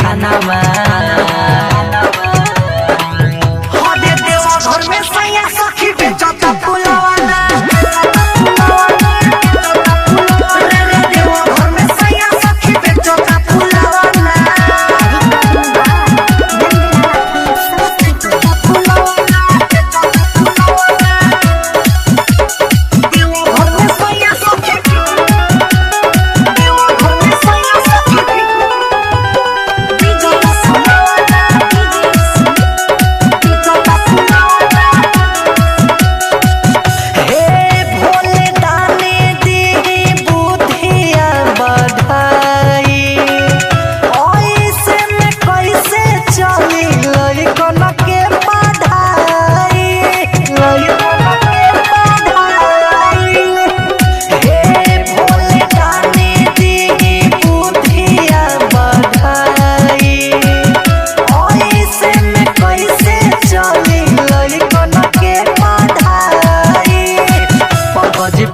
खाना घर में सैया सखी बेचता पुलवाना घर में सैया सखी बेचता पुलवाना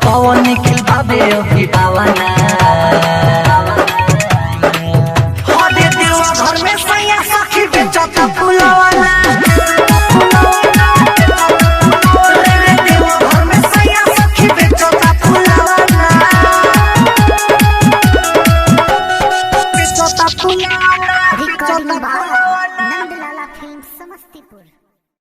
पवन निखिल बाबे अभी पावाना घर में सैया सखी बेचता पुलवाना घर में सैया सखी बेचता पुलवाना recording by Nandlala film Samastipur.